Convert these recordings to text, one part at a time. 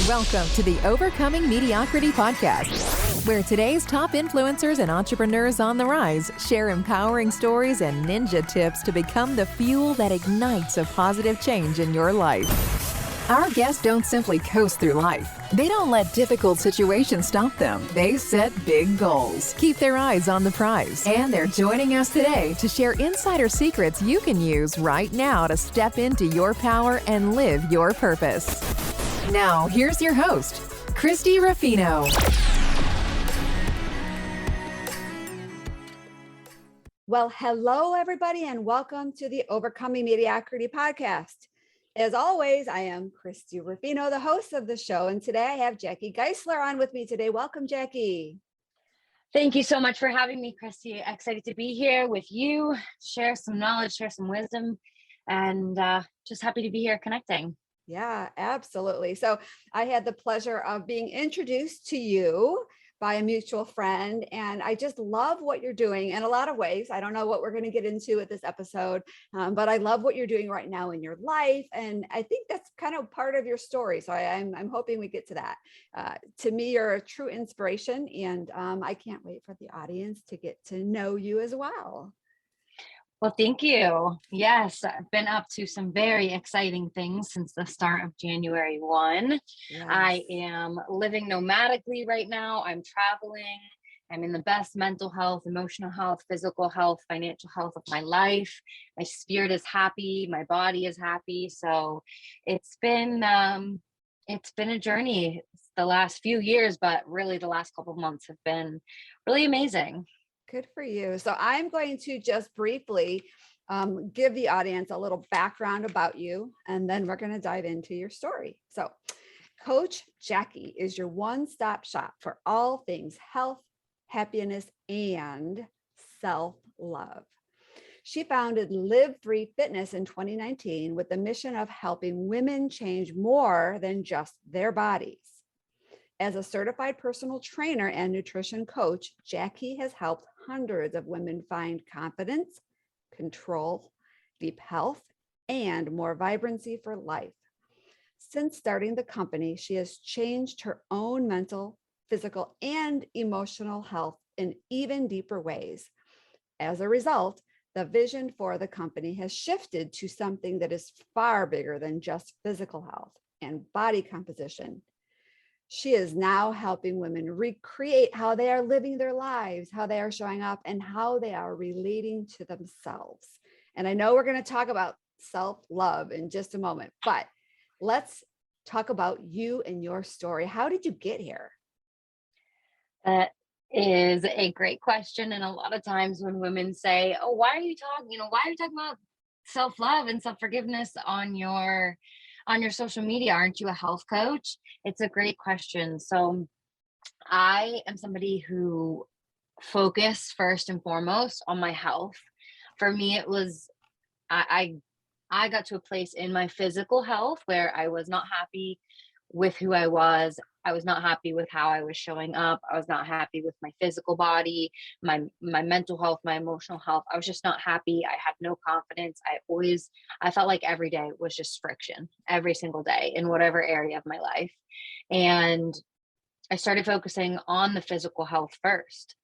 Welcome to the Overcoming Mediocrity podcast, where today's top influencers and entrepreneurs on the rise share empowering stories and ninja tips to become the fuel that ignites a positive change in your life. Our guests don't simply coast through life. They don't let difficult situations stop them. They set big goals, keep their eyes on the prize, and they're joining us today to share insider secrets you can use right now to step into your power and live your purpose. Now, here's your host, Christy Ruffino. Well, hello, everybody, and welcome to the Overcoming Mediocrity podcast. As always, I am Christy Ruffino, the host of the show, and today I have Jackie Geisler on with me today. Welcome, Jackie. Thank you so much for having me, Christy. Excited to be here with you, share some knowledge, share some wisdom, and just happy to be here connecting. Yeah, absolutely. So I had the pleasure of being introduced to you by a mutual friend, and I just love what you're doing in a lot of ways. I don't know what we're going to get into with this episode, but I love what you're doing right now in your life, and I think that's kind of part of your story. So I'm hoping we get to that. To me, you're a true inspiration, and I can't wait for the audience to get to know you as well. Well, thank you. Yes, I've been up to some very exciting things since the start of January 1. Yes. I am living nomadically right now. I'm traveling. I'm in the best mental health, emotional health, physical health, financial health of my life. My spirit is happy. My body is happy. So it's been a journey the last few years, but really the last couple of months have been really amazing. Good for you. So I'm going to just briefly give the audience a little background about you, and then we're going to dive into your story. So Coach Jackie is your one-stop shop for all things health, happiness, and self-love. She founded Live 3 Fitness in 2019 with the mission of helping women change more than just their bodies. As a certified personal trainer and nutrition coach, Jackie has helped hundreds of women find confidence, control, deep health, and more vibrancy for life. Since starting the company, she has changed her own mental, physical, and emotional health in even deeper ways. As a result, the vision for the company has shifted to something that is far bigger than just physical health and body composition. She is now helping women recreate how they are living their lives, how they are showing up, and how they are relating to themselves. And I know we're going to talk about self-love in just a moment, but let's talk about you and your story. How did you get here? That is a great question. And a lot of times when women say, oh, why are you talking about self-love and self-forgiveness on your social media? Aren't you a health coach? It's a great question. So I am somebody who focus first and foremost on my health. For me, it was, I got to a place in my physical health where I was not happy with who I was. I was not happy with how I was showing up. I was not happy with my physical body, my mental health, my emotional health. I was just not happy. I had no confidence. I felt like every day was just friction every single day in whatever area of my life. And I started focusing on the physical health first.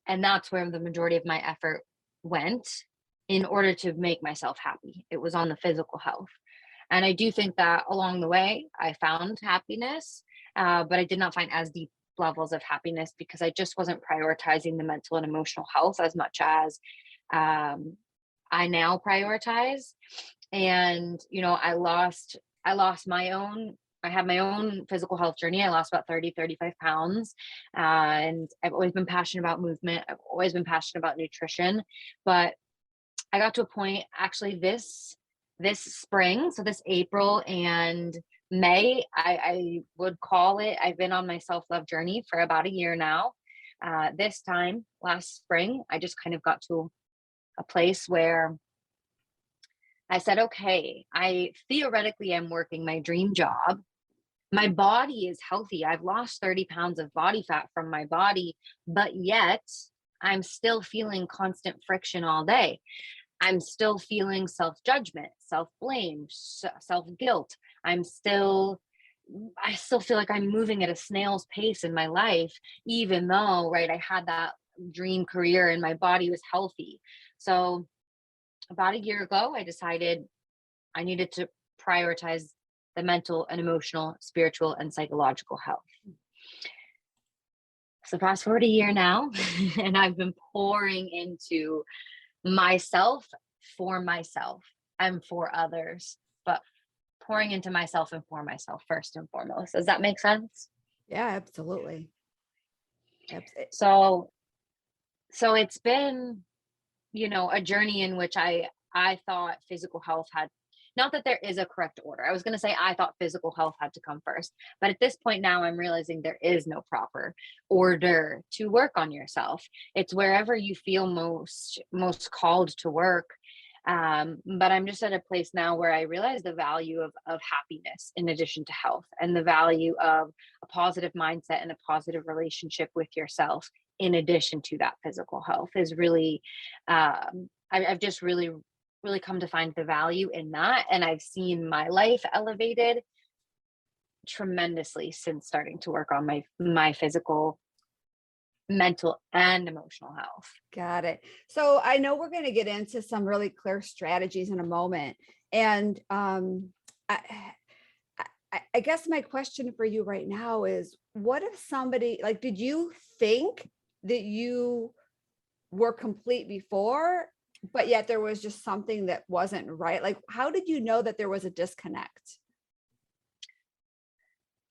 And that's where the majority of my effort went in order to make myself happy. It was on the physical health. And I do think that along the way, I found happiness, but I did not find as deep levels of happiness because I just wasn't prioritizing the mental and emotional health as much as I now prioritize. And, I had my own physical health journey. I lost about 35 pounds. And I've always been passionate about movement. I've always been passionate about nutrition, but I got to a point actually this spring, so this April and May, I would call it, I've been on my self-love journey for about a year now. This time last spring, I just kind of got to a place where I said, okay, I theoretically am working my dream job. My body is healthy. I've lost 30 pounds of body fat from my body, but yet I'm still feeling constant friction all day. I'm still feeling self-judgment, self-blame, self-guilt. I'm still I still feel like I'm moving at a snail's pace in my life, even though, right, I had that dream career and my body was healthy. So about a year ago, I decided I needed to prioritize the mental and emotional, spiritual, and psychological health. So fast forward a year now, and I've been pouring into myself for myself and for others, but pouring into myself and for myself first and foremost. Does that make sense? Yeah, absolutely. So it's been, a journey in which I thought physical health had, not that there is a correct order. I was going to say I thought physical health had to come first, but at this point now I'm realizing there is no proper order to work on yourself. It's wherever you feel most called to work. But I'm just at a place now where I realize the value of happiness in addition to health, and the value of a positive mindset and a positive relationship with yourself in addition to that physical health is really, I've just really come to find the value in that. And I've seen my life elevated tremendously since starting to work on my physical, mental, and emotional health. Got it. So I know we're going to get into some really clear strategies in a moment. And I guess my question for you right now is, what if somebody, like, did you think that you were complete before, but yet there was just something that wasn't right? Like, how did you know that there was a disconnect?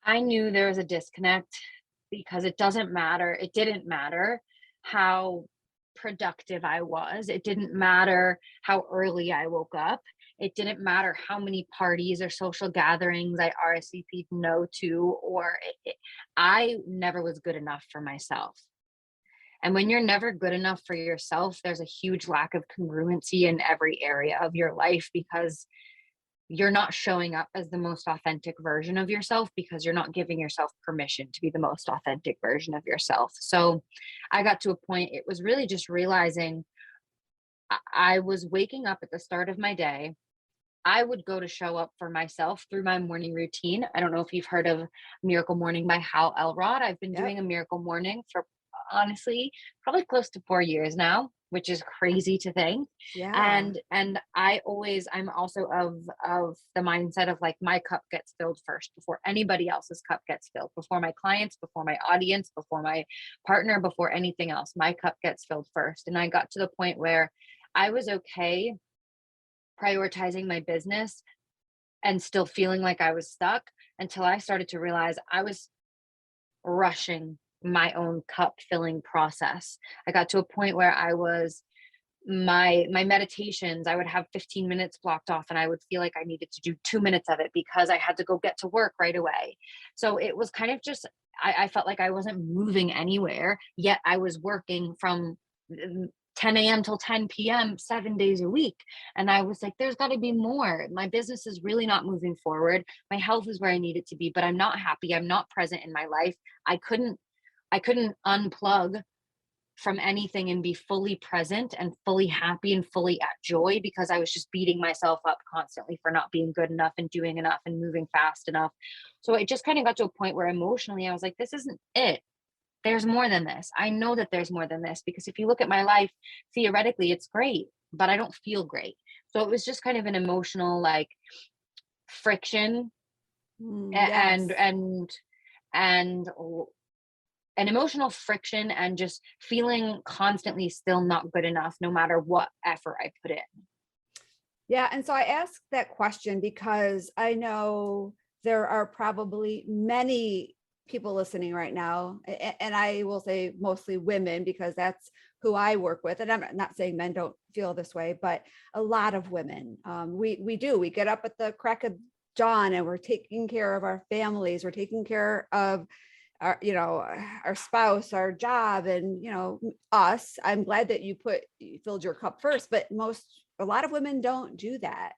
I knew there was a disconnect because it didn't matter how productive I was. It didn't matter how early I woke up. It didn't matter how many parties or social gatherings I RSVP'd no to, I never was good enough for myself. And when you're never good enough for yourself, there's a huge lack of congruency in every area of your life, because you're not showing up as the most authentic version of yourself, because you're not giving yourself permission to be the most authentic version of yourself. So I got to a point, it was really just realizing I was waking up at the start of my day. I would go to show up for myself through my morning routine. I don't know if you've heard of Miracle Morning by Hal Elrod. I've been doing a miracle morning for, honestly, probably close to 4 years now, which is crazy to think. Yeah. And I'm also of the mindset of, like, my cup gets filled first before anybody else's cup gets filled, before my clients, before my audience, before my partner, before anything else. My cup gets filled first. And I got to the point where I was okay prioritizing my business and still feeling like I was stuck, until I started to realize I was rushing my own cup filling process. I got to a point where I was, my meditations, I would have 15 minutes blocked off, and I would feel like I needed to do 2 minutes of it because I had to go get to work right away. So it was kind of just, I felt like I wasn't moving anywhere, yet I was working from 10 a.m. till 10 p.m. 7 days a week. And I was like, there's got to be more. My business is really not moving forward. My health is where I need it to be, but I'm not happy. I'm not present in my life. I couldn't unplug from anything and be fully present and fully happy and fully at joy, because I was just beating myself up constantly for not being good enough and doing enough and moving fast enough. So it just kind of got to a point where emotionally I was like, this isn't it. There's more than this. I know that there's more than this, because if you look at my life, theoretically, it's great, but I don't feel great. So it was just kind of an emotional, like, friction, Yes. and an emotional friction, and just feeling constantly still not good enough, no matter what effort I put in. Yeah. And so I asked that question because I know there are probably many people listening right now, and I will say mostly women, because that's who I work with. And I'm not saying men don't feel this way, but a lot of women, we get up at the crack of dawn, and we're taking care of our families. We're taking care of our, our spouse, our job, and, us. I'm glad that you filled your cup first, but a lot of women don't do that.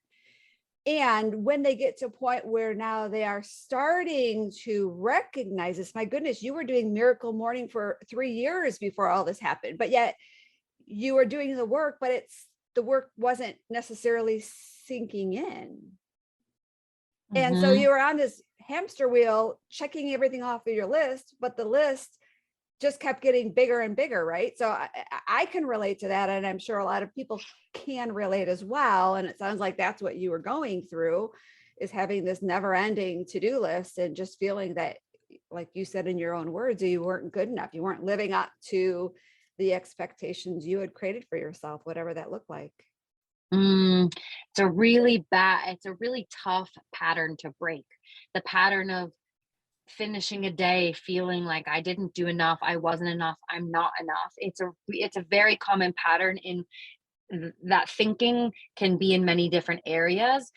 And when they get to a point where now they are starting to recognize this, my goodness, you were doing Miracle Morning for 3 years before all this happened, but yet you were doing the work, but the work wasn't necessarily sinking in. And so you were on this hamster wheel, checking everything off of your list, but the list just kept getting bigger and bigger, right? So I can relate to that. And I'm sure a lot of people can relate as well. And it sounds like that's what you were going through, is having this never ending to-do list and just feeling that, like you said in your own words, you weren't good enough. You weren't living up to the expectations you had created for yourself, whatever that looked like. It's a really tough pattern to break. The pattern of finishing a day feeling like I didn't do enough, I wasn't enough, I'm not enough. It's a very common pattern in that thinking can be in many different areas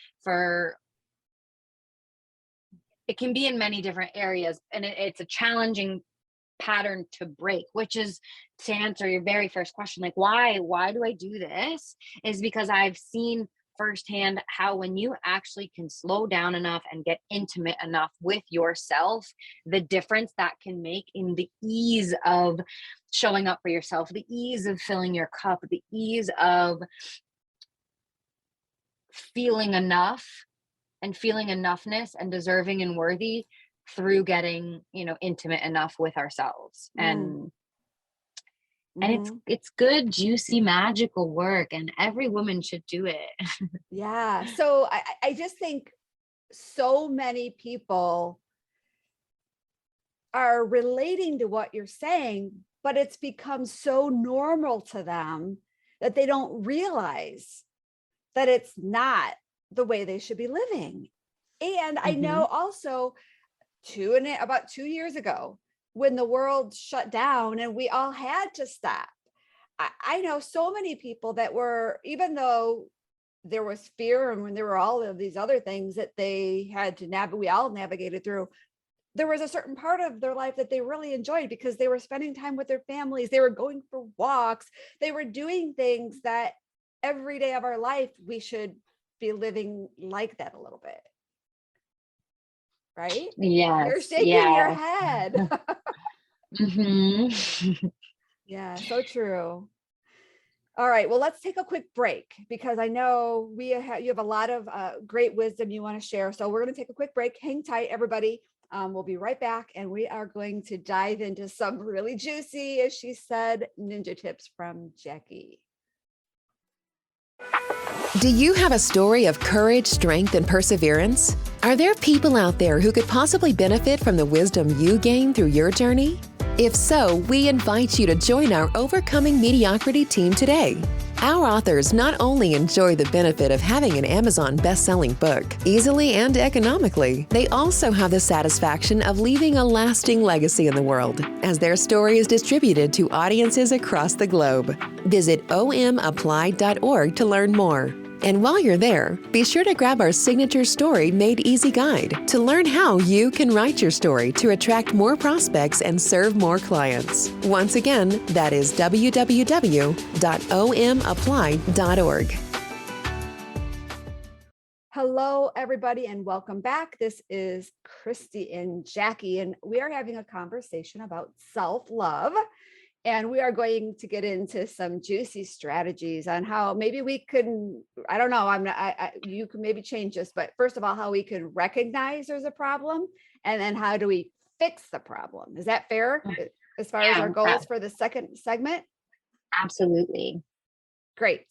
and it's a challenging pattern to break, which is, to answer your very first question, like why do I do this, is because I've seen firsthand how when you actually can slow down enough and get intimate enough with yourself, the difference that can make in the ease of showing up for yourself, the ease of filling your cup, the ease of feeling enough and feeling enoughness and deserving and worthy through getting, intimate enough with ourselves. And it's good, juicy, magical work, and every woman should do it. Yeah. So I just think so many people are relating to what you're saying, but it's become so normal to them that they don't realize that it's not the way they should be living. And I know also about 2 years ago, when the world shut down and we all had to stop, I know so many people that were, even though there was fear and when there were all of these other things that they had to navigate, we all navigated through, there was a certain part of their life that they really enjoyed because they were spending time with their families. They were going for walks. They were doing things that every day of our life, we should be living like that a little bit. Right? Yes. You're shaking your head. Yeah, so true. All right, well, let's take a quick break because I know you have a lot of great wisdom you want to share. So we're going to take a quick break. Hang tight, everybody. We'll be right back, and we are going to dive into some really juicy, as she said, ninja tips from Jackie. Do you have a story of courage, strength, and perseverance? Are there people out there who could possibly benefit from the wisdom you gain through your journey? If so, we invite you to join our Overcoming Mediocrity team today. Our authors not only enjoy the benefit of having an Amazon best-selling book easily and economically, they also have the satisfaction of leaving a lasting legacy in the world as their story is distributed to audiences across the globe. Visit omapplied.org to learn more. And while you're there, be sure to grab our signature Story Made Easy guide to learn how you can write your story to attract more prospects and serve more clients. Once again, that is www.omapplied.org. Hello, everybody, and welcome back. This is Christy and Jackie, and we are having a conversation about self-love. And we are going to get into some juicy strategies on how maybe we can, I don't know, you can maybe change this, but first of all, how we can recognize there's a problem, and then how do we fix the problem? Is that fair as far as our goals for the second segment? Absolutely. Great.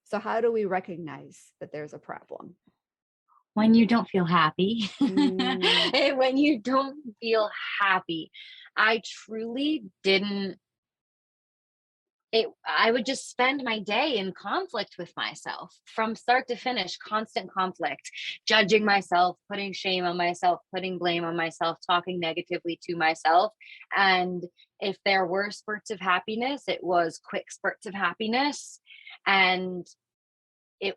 So how do we recognize that there's a problem? When you don't feel happy. When you don't feel happy. I truly didn't. I would just spend my day in conflict with myself from start to finish, constant conflict, judging myself, putting shame on myself, putting blame on myself, talking negatively to myself. And if there were spurts of happiness, it was quick spurts of happiness. And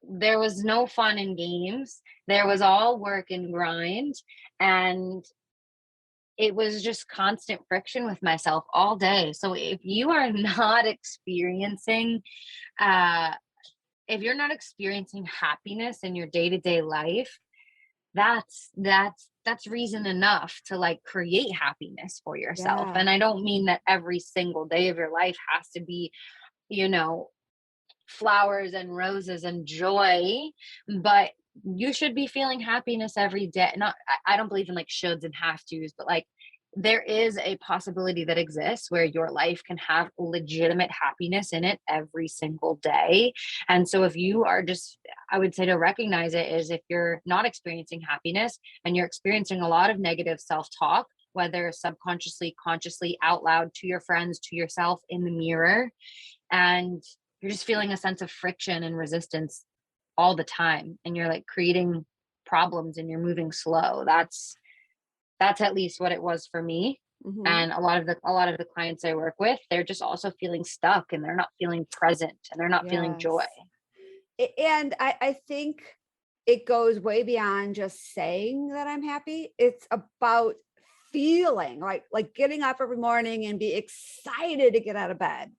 there was no fun in games. There was all work and grind. And it was just constant friction with myself all day. So if you are not experiencing, happiness in your day-to-day life, that's reason enough to like create happiness for yourself. Yeah. And I don't mean that every single day of your life has to be, flowers and roses and joy, but you should be feeling happiness every day. Not, I don't believe in like shoulds and have tos, but like there is a possibility that exists where your life can have legitimate happiness in it every single day. And so if you are just, I would say to recognize it is if you're not experiencing happiness and you're experiencing a lot of negative self-talk, whether subconsciously, consciously, out loud, to your friends, to yourself, in the mirror, and you're just feeling a sense of friction and resistance all the time, and you're like creating problems and you're moving slow. That's at least what it was for me. Mhm. And a lot of the clients I work with, they're just also feeling stuck and they're not feeling present and they're not feeling joy. Yes. And I think it goes way beyond just saying that I'm happy. It's about feeling like getting up every morning and be excited to get out of bed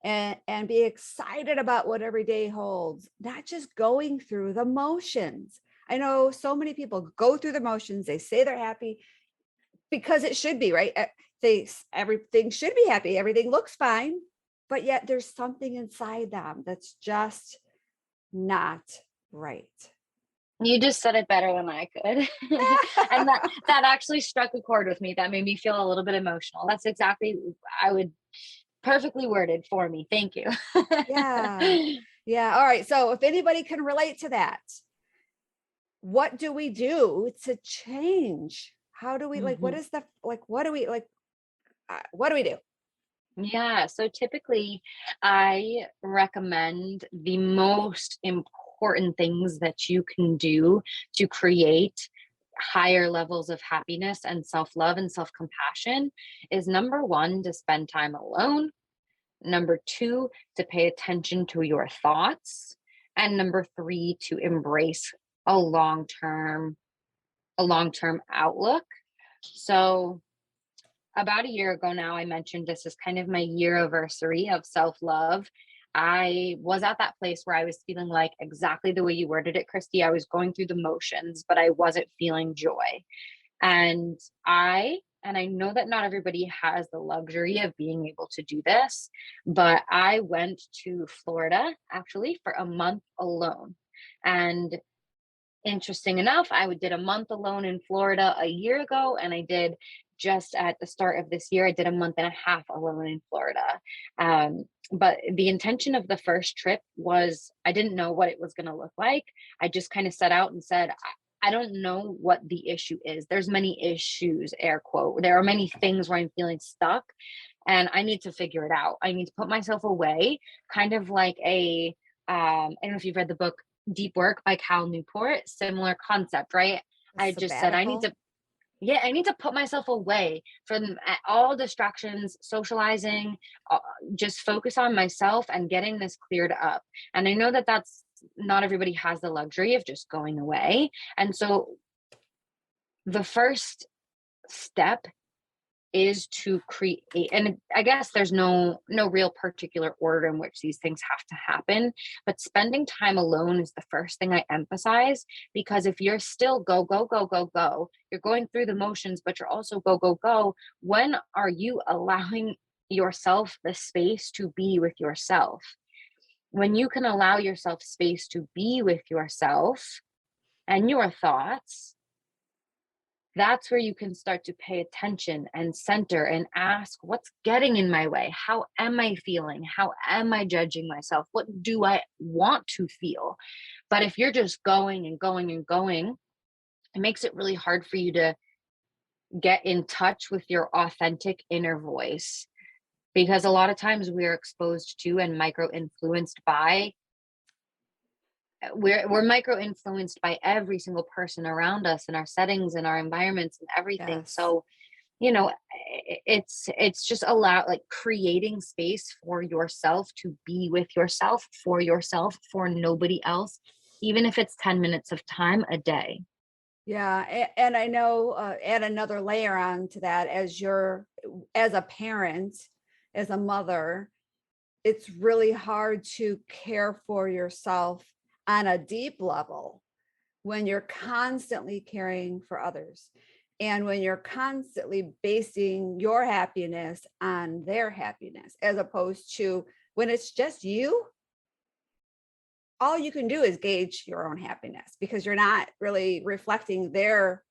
and be excited about what every day holds, not just going through the motions. I know so many people go through the motions, they say they're happy because it should be, right? Everything should be happy, everything looks fine, but yet there's something inside them that's just not right. You just said it better than I could. And that actually struck a chord with me. That made me feel a little bit emotional. That's exactly, I would, perfectly worded for me. Thank you. Yeah. Yeah. All right. So if anybody can relate to that, what do we do to change? How do we what Mhm. is the what do we what do we do? Yeah, so typically I recommend the most important things that you can do to create higher levels of happiness and self-love and self-compassion is number one, to spend time alone. Number two, to pay attention to your thoughts. And number three, to embrace a long-term, a long-term outlook. So about a year ago now, I mentioned this is kind of my year anniversary of self love. I was at that place where I was feeling like exactly the way you worded it, Christy. I was going through the motions, but I wasn't feeling joy. And I know that not everybody has the luxury of being able to do this, but I went to Florida actually for a month alone. And interesting enough, did a month alone in Florida a year ago, and I did just at the start of this year, I did a month and a half alone in Florida. But the intention of the first trip was I didn't know what it was going to look like. I just kind of set out and said, I don't know what the issue is. There's many issues, air quote. There are many things where I'm feeling stuck and I need to figure it out. I need to put myself away, kind of like I don't know if you've read the book Deep Work by Cal Newport, similar concept, right? A I just said, sabbatical? yeah, I need to put myself away from all distractions, socializing, uh, just focus on myself and getting this cleared up. And I know that that's not everybody has the luxury of just going away. And so the first step is to create, and I guess there's no real particular order in which these things have to happen, but spending time alone is the first thing I emphasize, because if you're still go go go go go, you're going through the motions but you're also go go go, when are you allowing yourself the space to be with yourself? When you can allow yourself space to be with yourself and your thoughts, that's where you can start to pay attention and center and ask, what's getting in my way? How am I feeling? How am I judging myself? What do I want to feel? But if you're just going and going and going, it makes it really hard for you to get in touch with your authentic inner voice, because a lot of times we're exposed to and micro influenced by, we're micro influenced by every single person around us and our settings and our environments and everything. Yes. So it's just like creating space for yourself to be with yourself for nobody else, even if it's 10 minutes of time a day. Yeah. And I know, add another layer on to that, as a parent, as a mother, it's really hard to care for yourself on a deep level when you're constantly caring for others and when you're constantly basing your happiness on their happiness, as opposed to when it's just you, all you can do is gauge your own happiness because you're not really reflecting their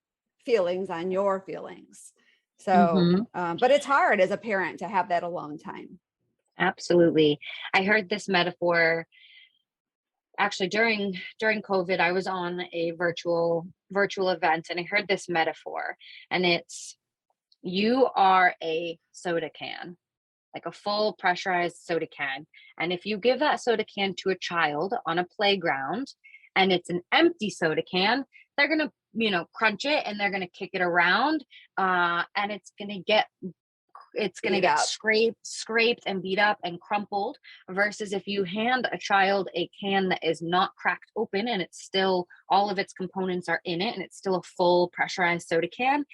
feelings on your feelings. So, Mm-hmm. but it's hard as a parent to have that alone time. Absolutely. I heard this metaphor actually during COVID. I was on a virtual event, and I heard this metaphor, and it's, you are a soda can, like a full pressurized soda can. And if you give that soda can to a child on a playground and it's an empty soda can, they're going to, crunch it, and they're going to kick it around, and it's going to Beat get up. scraped and beat up and crumpled, versus if you hand a child a can that is not cracked open and it's still, all of its components are in it, and it's still a full pressurized soda can,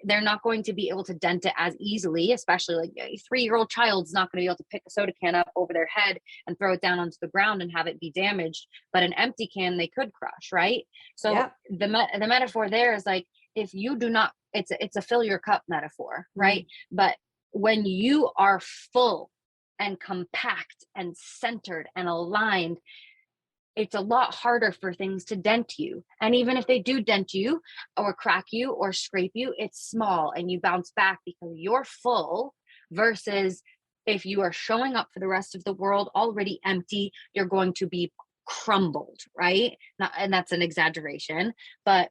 they're not going to be able to dent it as easily. Especially like a 3-year-old child's not going to be able to pick a soda can up over their head and throw it down onto the ground and have it be damaged, but an empty can they could crush, right? So Yeah. the metaphor there is like, if you do not, it's a fill your cup metaphor, right? But when you are full and compact and centered and aligned, it's a lot harder for things to dent you. And even if they do dent you or crack you or scrape you, it's small and you bounce back because you're full, versus if you are showing up for the rest of the world already empty, you're going to be crumbled, right? And that's an exaggeration, but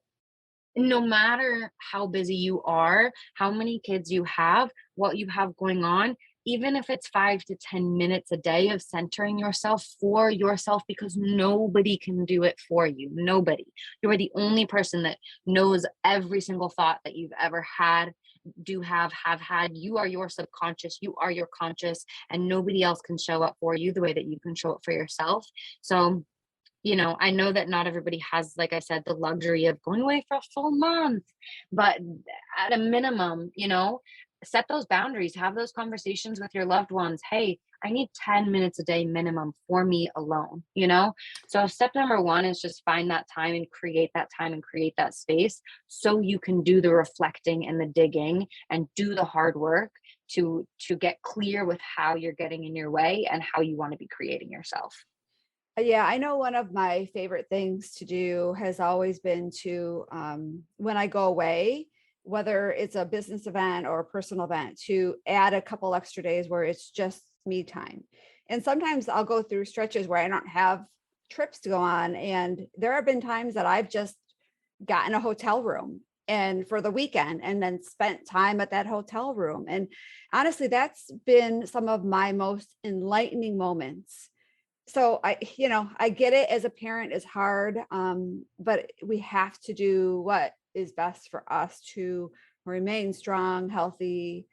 no matter how busy you are, how many kids you have, what you have going on, even if it's 5 to 10 minutes a day of centering yourself for yourself, because nobody can do it for you. Nobody. You are the only person that knows every single thought that you've ever had, have had. You are your subconscious, you are your conscious, and nobody else can show up for you the way that you can show up for yourself. So I know that not everybody has, like I said, the luxury of going away for a full month, but at a minimum, set those boundaries, have those conversations with your loved ones. Hey, I need 10 minutes a day minimum for me alone, So step number 1 is just find that time and create that space so you can do the reflecting and the digging and do the hard work to get clear with how you're getting in your way and how you want to be creating yourself. Yeah, I know one of my favorite things to do has always been to, when I go away, whether it's a business event or a personal event, to add a couple extra days where it's just me time. And sometimes I'll go through stretches where I don't have trips to go on. And there have been times that I've just gotten a hotel room and for the weekend and then spent time at that hotel room. And honestly, that's been some of my most enlightening moments. So I get it, as a parent is hard, but we have to do what is best for us to remain strong, healthy,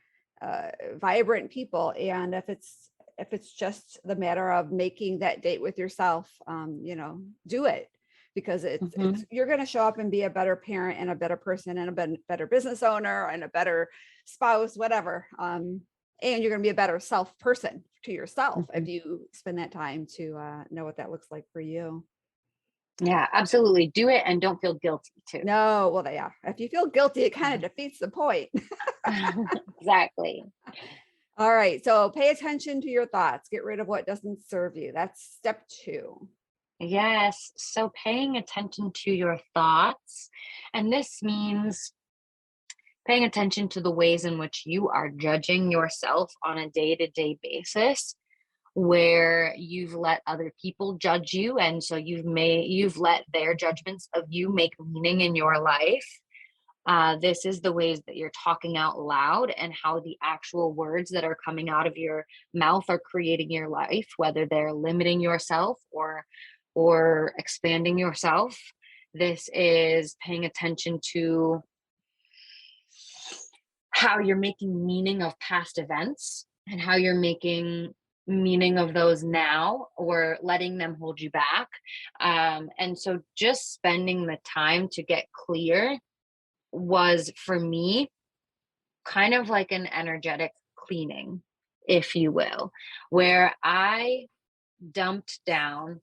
vibrant people. And if it's just the matter of making that date with yourself, do it, because it's you're going to show up and be a better parent and a better person and a better business owner and a better spouse, whatever. And you're going to be a better self person to yourself if you spend that time to know what that looks like for you. Yeah, absolutely. Do it and don't feel guilty too. No, well, yeah. If you feel guilty, it kind of defeats the point. Exactly. All right. So pay attention to your thoughts. Get rid of what doesn't serve you. That's step 2. Yes. So paying attention to your thoughts. And this means paying attention to the ways in which you are judging yourself on a day-to-day basis, where you've let other people judge you, and so you've let their judgments of you make meaning in your life. This is the ways that you're talking out loud and how the actual words that are coming out of your mouth are creating your life, whether they're limiting yourself or expanding yourself. This is paying attention to how you're making meaning of past events and how you're making meaning of those now or letting them hold you back. And so just spending the time to get clear was, for me, kind of like an energetic cleaning, if you will, where I dumped down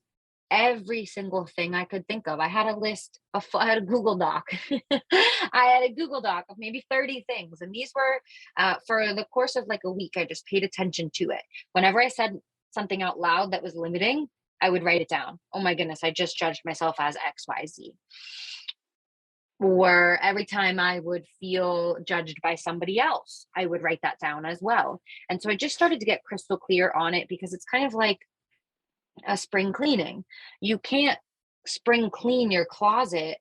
every single thing I could think of. I had a list of, I had a Google Doc. I had a Google Doc of maybe 30 things. And these were for the course of like a week, I just paid attention to it. Whenever I said something out loud that was limiting, I would write it down. Oh my goodness, I just judged myself as XYZ. Or every time I would feel judged by somebody else, I would write that down as well. And so I just started to get crystal clear on it, because it's kind of like a spring cleaning. You can't spring clean your closet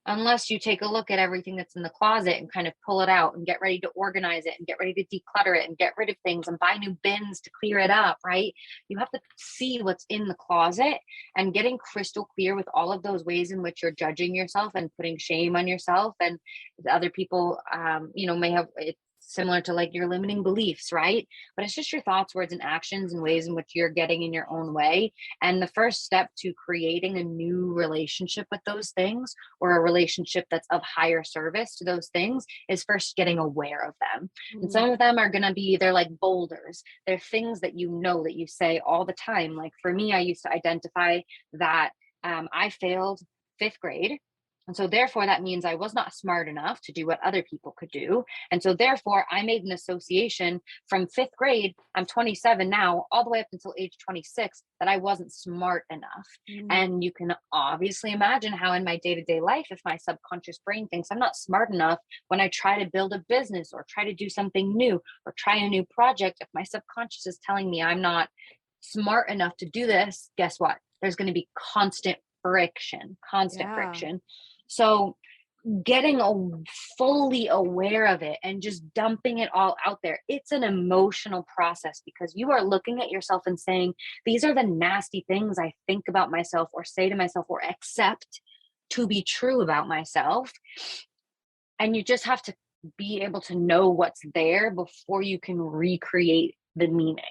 unless you take a look at everything that's in the closet and kind of pull it out and get ready to organize it and get ready to declutter it and get rid of things and buy new bins to clear it up, right? You have to see what's in the closet, and getting crystal clear with all of those ways in which you're judging yourself and putting shame on yourself. And other people, may have it similar to like your limiting beliefs, right? But it's just your thoughts, words, and actions and ways in which you're getting in your own way. And the first step to creating a new relationship with those things, or a relationship that's of higher service to those things, is first getting aware of them. And some of them are going to be, they're like boulders. They're things that that you say all the time. Like for me, I used to identify that I failed fifth grade. And so therefore that means I was not smart enough to do what other people could do. And so therefore I made an association from fifth grade, I'm 27 now, all the way up until age 26, that I wasn't smart enough. And you can obviously imagine how in my day-to-day life, if my subconscious brain thinks I'm not smart enough, when I try to build a business or try to do something new or try a new project, if my subconscious is telling me I'm not smart enough to do this, guess what? There's going to be constant friction. So getting fully aware of it and just dumping it all out there, it's an emotional process, because you are looking at yourself and saying, these are the nasty things I think about myself or say to myself or accept to be true about myself. And you just have to be able to know what's there before you can recreate the meaning.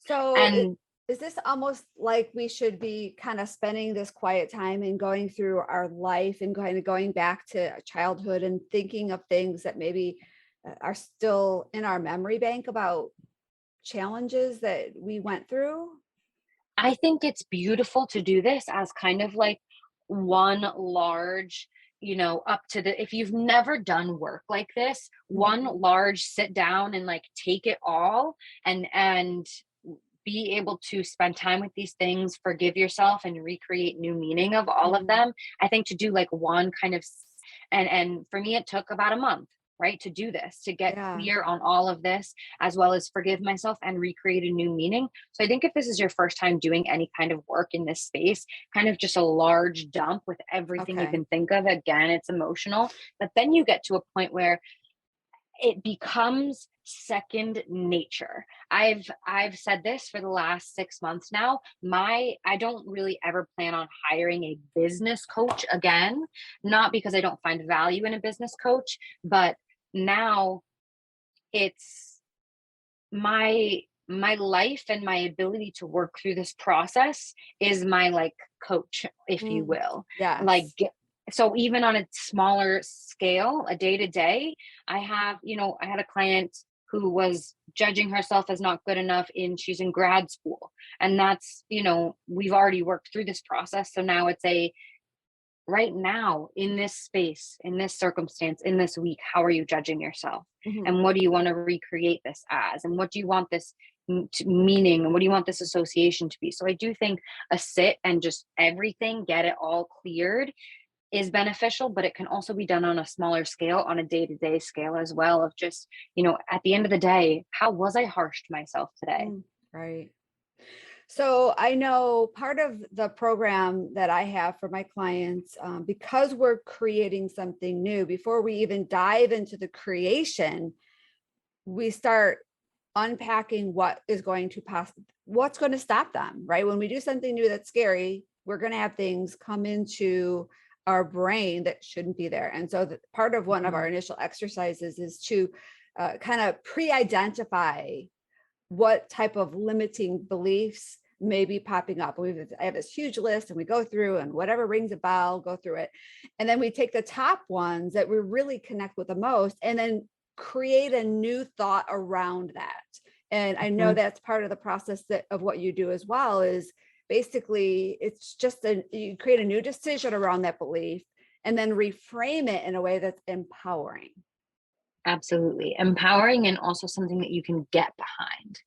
So And is this almost like we should be kind of spending this quiet time and going through our life and going back to childhood and thinking of things that maybe are still in our memory bank about challenges that we went through? I think it's beautiful to do this as kind of like one large, up to if you've never done work like this, one large sit down and like take it all and be able to spend time with these things, forgive yourself, and recreate new meaning of all of them. I think to do like one kind of, and for me, it took about a month, right, to do this, to get clear on all of this, as well as forgive myself and recreate a new meaning. So I think if this is your first time doing any kind of work in this space, kind of just a large dump with everything you can think of, again, it's emotional, but then you get to a point where it becomes second nature. I've said this for the last 6 months now. I don't really ever plan on hiring a business coach again, not because I don't find value in a business coach, but now it's my life and my ability to work through this process is my like coach, if you will. Yeah. Like, so even on a smaller scale, a day to day, I had a client who was judging herself as not good enough she's in grad school. And that's, we've already worked through this process. So now it's right now in this space, in this circumstance, in this week, how are you judging yourself? And what do you want to recreate this as? And what do you want this meaning? And what do you want this association to be? So I do think a sit and just everything, get it all cleared, is beneficial, but it can also be done on a smaller scale, on a day-to-day scale as well, of just, at the end of the day, how was I harsh to myself today? Right. So I know part of the program that I have for my clients, because we're creating something new, before we even dive into the creation, we start unpacking what's going to stop them, right? When we do something new that's scary, we're going to have things come into our brain that shouldn't be there. And so part of one of our initial exercises is to kind of pre-identify what type of limiting beliefs may be popping up. I have this huge list and we go through, and whatever rings a bell, go through it. And then we take the top ones that we really connect with the most and then create a new thought around that. And I know that's part of the process of what you do as well, is basically it's just you create a new decision around that belief and then reframe it in a way that's empowering. Absolutely. Empowering, and also something that you can get behind.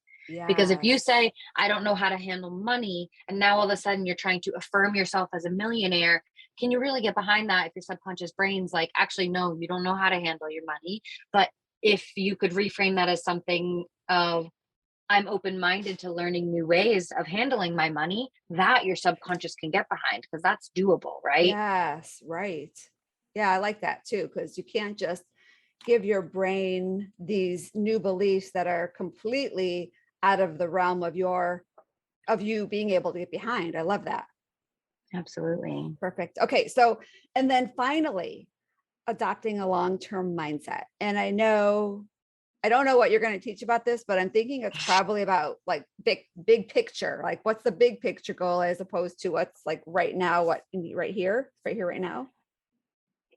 Because if you Yes. say, I don't know how to handle money, and now all of a sudden you're trying to affirm yourself as a millionaire, can you really get behind that if your subconscious brain's like, actually, no, you don't know how to handle your money? But if you could reframe that as something of, I'm open-minded to learning new ways of handling my money, that your subconscious can get behind, because that's doable, right? Yes, right. Yeah, I like that too, because you can't just give your brain these new beliefs that are completely out of the realm of you being able to get behind. I love that. Absolutely. Perfect. Okay, so and then finally, adopting a long-term mindset. And I don't know what you're going to teach about this, but I'm thinking it's probably about like big picture. Like what's the big picture goal as opposed to what's like right now, what you need right here, right now?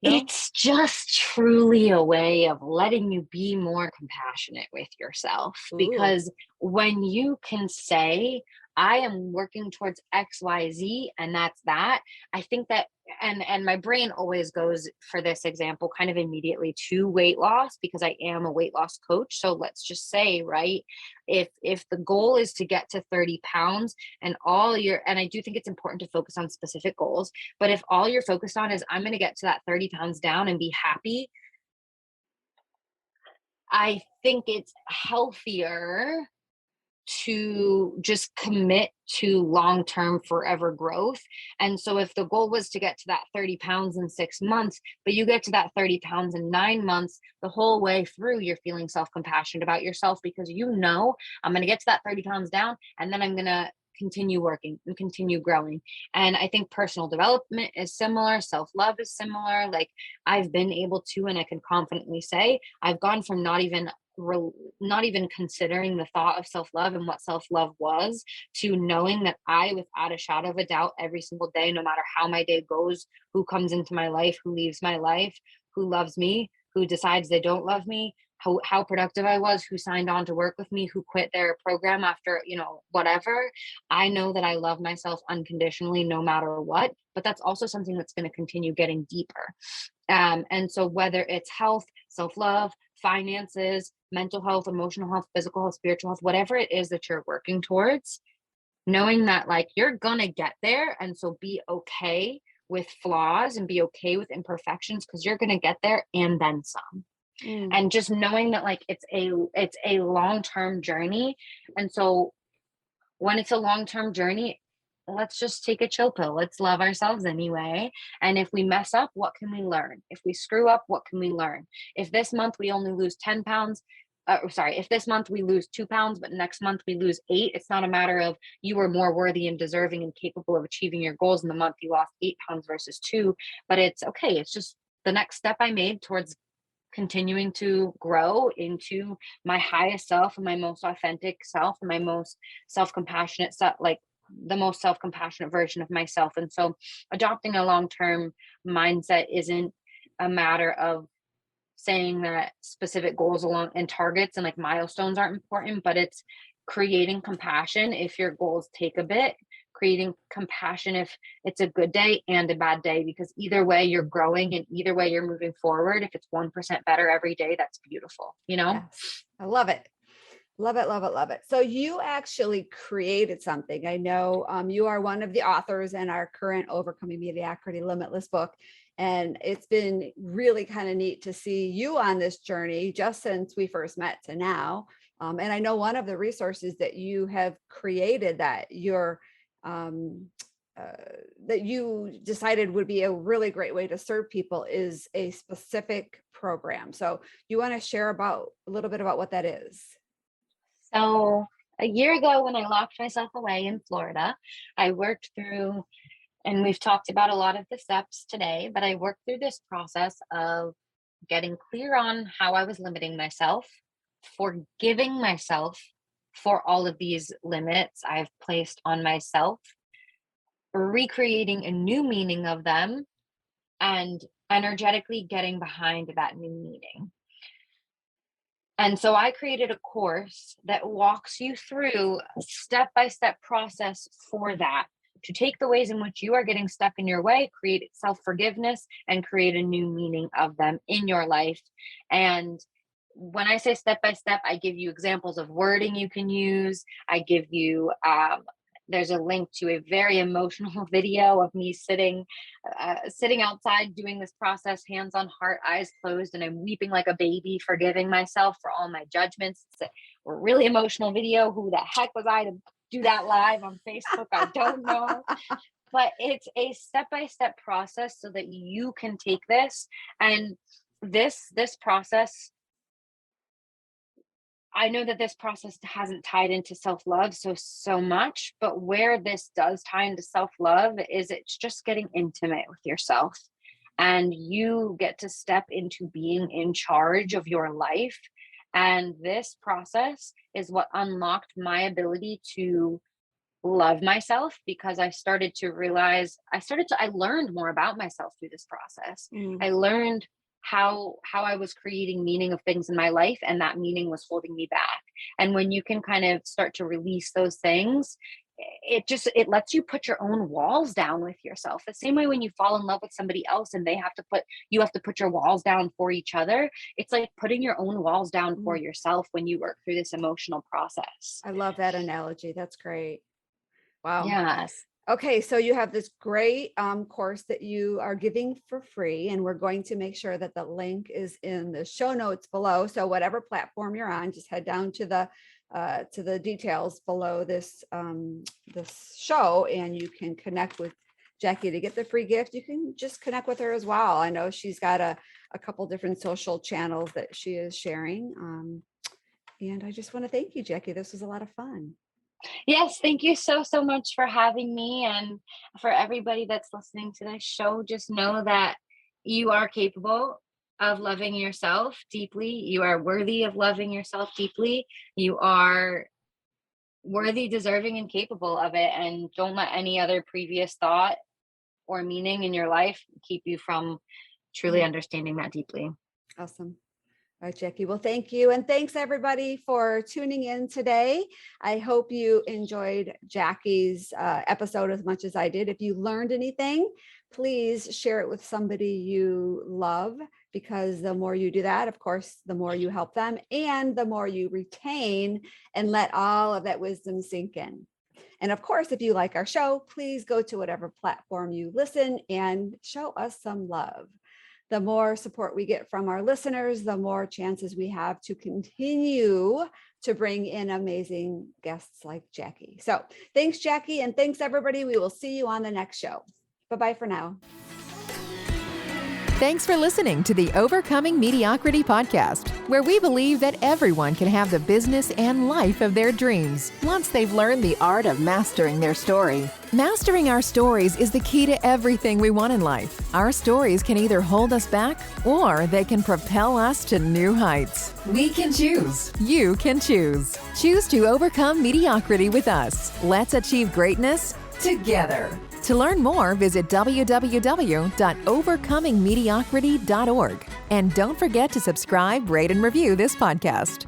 No? It's just truly a way of letting you be more compassionate with yourself. Ooh. Because when you can say, I am working towards XYZ, and that's that, I think that, and my brain always goes for this example kind of immediately to weight loss, because I am a weight loss coach. So let's just say, right, if the goal is to get to 30 pounds, and I do think it's important to focus on specific goals, but if all you're focused on is, I'm going to get to that 30 pounds down and be happy, I think it's healthier to just commit to long-term forever growth. And so if the goal was to get to that 30 pounds in 6 months, but you get to that 30 pounds in 9 months, the whole way through, you're feeling self-compassionate about yourself, because I'm going to get to that 30 pounds down, and then I'm going to continue working and continue growing. And I think personal development is similar, self-love is similar. Like, I've been able to, and I can confidently say, I've gone from not even considering the thought of self-love and what self-love was, to knowing that I, without a shadow of a doubt, every single day, no matter how my day goes, who comes into my life, who leaves my life, who loves me, who decides they don't love me, how productive I was, who signed on to work with me, who quit their program after, whatever. I know that I love myself unconditionally no matter what, but that's also something that's going to continue getting deeper. And so whether it's health, self-love, finances, mental health, emotional health, physical health, spiritual health, whatever it is that you're working towards, knowing that, like, you're gonna get there. And so be okay with flaws and be okay with imperfections, because you're gonna get there and then some. Mm. And just knowing that, like, it's a long-term journey. And so when it's a long-term journey, let's just take a chill pill. Let's love ourselves anyway. And if we mess up, what can we learn? If we screw up, what can we learn? If this month we only lose 10 pounds, if this month we lose 2 pounds, but next month we lose 8, it's not a matter of you were more worthy and deserving and capable of achieving your goals in the month you lost 8 pounds versus 2. But it's okay. It's just the next step I made towards continuing to grow into my highest self and my most authentic self and my most self-compassionate self, like the most self-compassionate version of myself. And so adopting a long-term mindset isn't a matter of saying that specific goals along and targets and like milestones aren't important, but it's creating compassion if your goals take a bit, creating compassion if it's a good day and a bad day, because either way you're growing and either way you're moving forward. If it's 1% better every day, that's beautiful. Yes. I love it. Love it, love it, love it. So you actually created something. I know you are one of the authors in our current Overcoming Mediocrity Limitless book. And it's been really kind of neat to see you on this journey just since we first met to now. And I know one of the resources that you have created um, that you decided would be a really great way to serve people is a specific program. So you want to share a little bit about what that is? So a year ago, when I locked myself away in Florida, I worked through, and we've talked about a lot of the steps today, but I worked through this process of getting clear on how I was limiting myself, forgiving myself for all of these limits I've placed on myself, recreating a new meaning of them, and energetically getting behind that new meaning. And so I created a course that walks you through a step-by-step process for that, to take the ways in which you are getting stuck in your way, create self-forgiveness, and create a new meaning of them in your life. And when I say step by step, I give you examples of wording you can use. I give you, there's a link to a very emotional video of me sitting outside doing this process, hands on heart, eyes closed, and I'm weeping like a baby, forgiving myself for all my judgments. It's a really emotional video. Who the heck was I to do that live on Facebook? I don't know. But it's a step-by-step process so that you can take this, and this process, I know that this process hasn't tied into self-love so much, but where this does tie into self-love is it's just getting intimate with yourself, and you get to step into being in charge of your life. And this process is what unlocked my ability to love myself, because I started to realize, I learned more about myself through this process. I learned how I was creating meaning of things in my life, and that meaning was holding me back. And when you can kind of start to release those things, it lets you put your own walls down with yourself. The same way when you fall in love with somebody else and you have to put your walls down for each other. It's like putting your own walls down for yourself when you work through this emotional process. I love that analogy. That's great. Wow. Yes. Okay, so you have this great course that you are giving for free, and we're going to make sure that the link is in the show notes below. So whatever platform you're on, just head down to the details below this show, and you can connect with Jackie to get the free gift. You can just connect with her as well. I know she's got a couple different social channels that she is sharing. And I just want to thank you, Jackie. This was a lot of fun. Yes, thank you so much for having me. And for everybody that's listening to this show, just know that you are capable of loving yourself deeply. You are worthy of loving yourself deeply. You are worthy, deserving, and capable of it. And don't let any other previous thought or meaning in your life keep you from truly understanding that deeply. Awesome. All right, Jackie. Well, thank you. And thanks everybody for tuning in today. I hope you enjoyed Jackie's episode as much as I did. If you learned anything, please share it with somebody you love, because the more you do that, of course, the more you help them, and the more you retain and let all of that wisdom sink in. And of course, if you like our show, please go to whatever platform you listen and show us some love. The more support we get from our listeners, the more chances we have to continue to bring in amazing guests like Jackie. So thanks, Jackie, and thanks, everybody. We will see you on the next show. Bye-bye for now. Thanks for listening to the Overcoming Mediocrity podcast, where we believe that everyone can have the business and life of their dreams once they've learned the art of mastering their story. Mastering our stories is the key to everything we want in life. Our stories can either hold us back or they can propel us to new heights. We can choose. You can choose. Choose to overcome mediocrity with us. Let's achieve greatness together. To learn more, visit www.overcomingmediocrity.org. And don't forget to subscribe, rate, and review this podcast.